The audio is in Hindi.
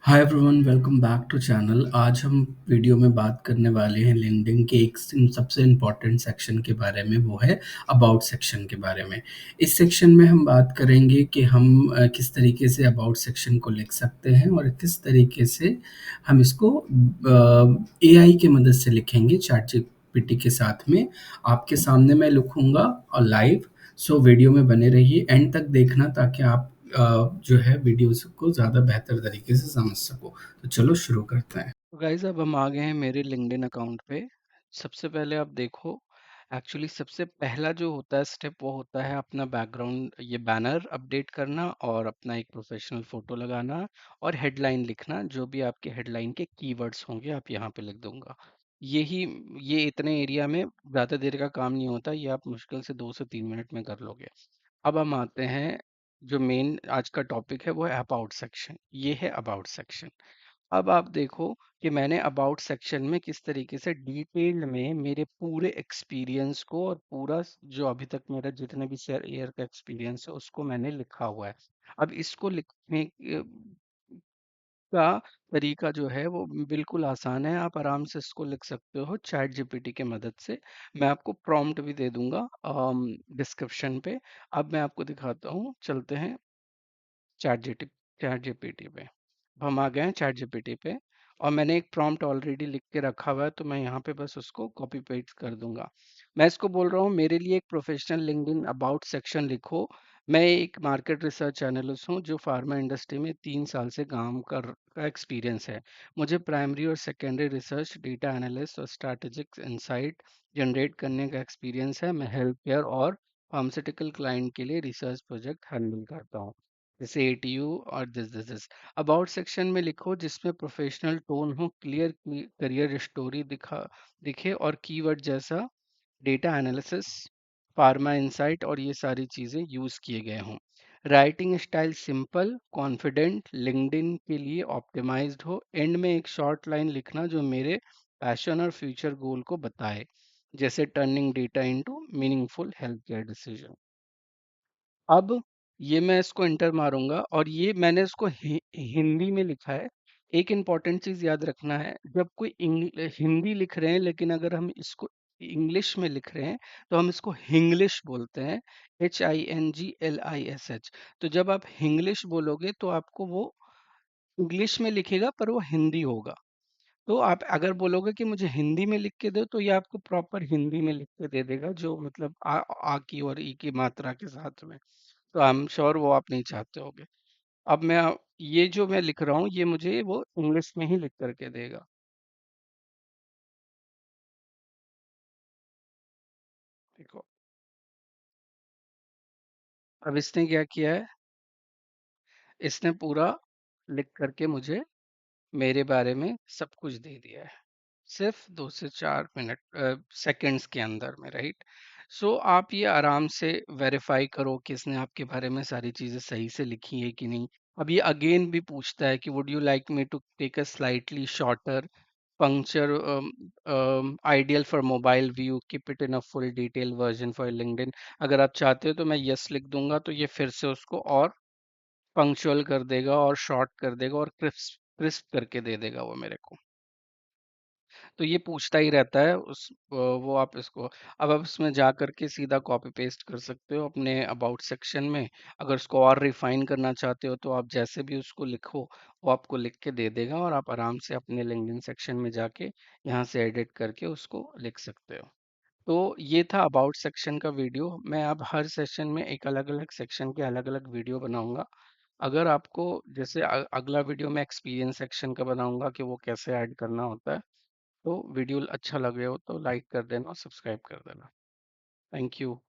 Hi everyone, welcome back to channel. आज हम वीडियो में बात करने वाले हैं लिंक्डइन के एक सबसे इम्पॉर्टेंट सेक्शन के बारे में, वो है अबाउट सेक्शन के बारे में। इस सेक्शन में हम बात करेंगे कि हम किस तरीके से अबाउट सेक्शन को लिख सकते हैं और किस तरीके से हम इसको एआई की मदद से लिखेंगे चैट जीपीटी के साथ में। आपके सामने मैं लिखूंगा और लाइव। सो वीडियो में बने रहिए, एंड तक देखना ताकि आप जो है वीडियोस को ज़्यादा बेहतर तरीके से समझ सको। तो चलो शुरू करते हैं। तो गाइज अब हम आ गए हैं मेरे लिंक्डइन अकाउंट पे। सबसे पहले आप देखो, एक्चुअली सबसे पहला जो होता है स्टेप वो होता है अपना बैकग्राउंड, ये बैनर अपडेट करना और अपना एक प्रोफेशनल फोटो लगाना और हेडलाइन लिखना। जो भी आपके हेडलाइन के कीवर्ड्स होंगे आप यहाँ पे लिख दूंगा। यही ये इतने एरिया में ज़्यादा देर का काम नहीं होता, ये आप मुश्किल से 2 से 3 मिनट में कर लोगे। अब हम आते हैं, जो मेन आज का टॉपिक है वो है अबाउट सेक्शन। ये है अबाउट सेक्शन। अब आप देखो कि मैंने अबाउट सेक्शन में किस तरीके से डिटेल्ड में मेरे पूरे एक्सपीरियंस को और पूरा जो अभी तक मेरा जितने भी शेयर ईयर का एक्सपीरियंस है उसको मैंने लिखा हुआ है। अब इसको लिखने का तरीका जो है वो बिल्कुल आसान है। आप आराम से इसको लिख सकते हो चैट जीपीटी के मदद से। मैं आपको प्रॉम्प्ट भी दे दूंगा डिस्क्रिप्शन पे। अब मैं आपको दिखाता हूँ, चलते हैं चैट जीपीटी पे। हम आ गए हैं चैट जीपीटी पे और मैंने एक प्रॉम्प्ट ऑलरेडी लिख के रखा हुआ है, तो मैं यहाँ पे बस उसको कॉपी पेस्ट कर दूंगा। मैं इसको बोल रहा हूँ मेरे लिए एक प्रोफेशनल लिंक्डइन अबाउट सेक्शन लिखो। मैं एक मार्केट रिसर्च एनालिस्ट हूँ जो फार्मा इंडस्ट्री में 3 साल से काम कर का एक्सपीरियंस है। मुझे प्राइमरी और सेकेंडरी रिसर्च, डेटा एनालिस्ट और स्ट्रैटेजिक इंसाइट जनरेट करने का एक्सपीरियंस है। मैं हेल्थ केयर और फार्मास्यूटिकल क्लाइंट के लिए रिसर्च प्रोजेक्ट हैंडल करता हूँ, जैसे एटीयू और दिस। अबाउट सेक्शन में लिखो जिसमें प्रोफेशनल टोन हो, क्लियर करियर स्टोरी दिखे और कीवर्ड जैसा डेटा एनालिसिस, फार्मा इंसाइट और ये सारी चीज़ें यूज़ किए गए हों। Writing style simple, confident, LinkedIn के लिए ऑप्टिमाइज्ड हो। एंड में एक शॉर्ट लाइन लिखना जो मेरे पैशन और फ्यूचर गोल को बताए, जैसे turning data into meaningful health care decision. अब ये मैं इसको एंटर मारूंगा और ये मैंने इसको हिंदी में लिखा है। एक इम्पॉर्टेंट चीज याद रखना है, जब कोई हिंदी लिख रहे हैं लेकिन अगर हम इसको इंग्लिश में लिख रहे हैं तो हम इसको हिंग्लिश बोलते हैं, HINGLISH। तो जब आप हिंग्लिश बोलोगे तो आपको वो इंग्लिश में लिखेगा पर वो हिंदी होगा। तो आप अगर बोलोगे कि मुझे हिंदी में लिख के दो तो ये आपको प्रॉपर हिंदी में लिख के दे देगा, जो मतलब आ की और ई की मात्रा के साथ में। तो आई एम श्योर वो आप नहीं चाहते होगे। अब ये जो मैं लिख रहा हूँ ये मुझे वो इंग्लिश में ही लिख करके देगा। देखो, अब इसने क्या किया है, इसने पूरा लिख करके मुझे मेरे बारे में सब कुछ दे दिया है, सिर्फ 2 से 4 मिनट सेकंड्स के अंदर में, राइट। सो आप ये आराम से वेरीफाई करो कि इसने आपके बारे में सारी चीज़ें सही से लिखी है कि नहीं। अब ये अगेन भी पूछता है कि would you like me to take a slightly shorter puncture ideal for mobile view, keep it in a full detail version for LinkedIn। अगर आप चाहते हो तो मैं यस लिख दूंगा तो ये फिर से उसको और पंक्चुअल कर देगा और शॉर्ट कर देगा और क्रिस्प क्रिस्प करके दे देगा वो मेरे को। तो ये पूछता ही रहता है वो आप इसको, अब आप इसमें जा करके सीधा कॉपी पेस्ट कर सकते हो अपने अबाउट सेक्शन में। अगर उसको और रिफाइन करना चाहते हो तो आप जैसे भी उसको लिखो वो आपको लिख के दे देगा और आप आराम से अपने लिंक्डइन सेक्शन में जाके यहाँ से एडिट करके उसको लिख सकते हो। तो ये था अबाउट सेक्शन का वीडियो। मैं अब हर सेशन में एक अलग अलग सेक्शन के अलग अलग वीडियो बनाऊंगा। अगर आपको जैसे अगला वीडियो मैं एक्सपीरियंस सेक्शन का बनाऊंगा कि वो कैसे ऐड करना होता है। तो वीडियो अच्छा लगे हो तो लाइक कर देना और सब्सक्राइब कर देना। Thank you.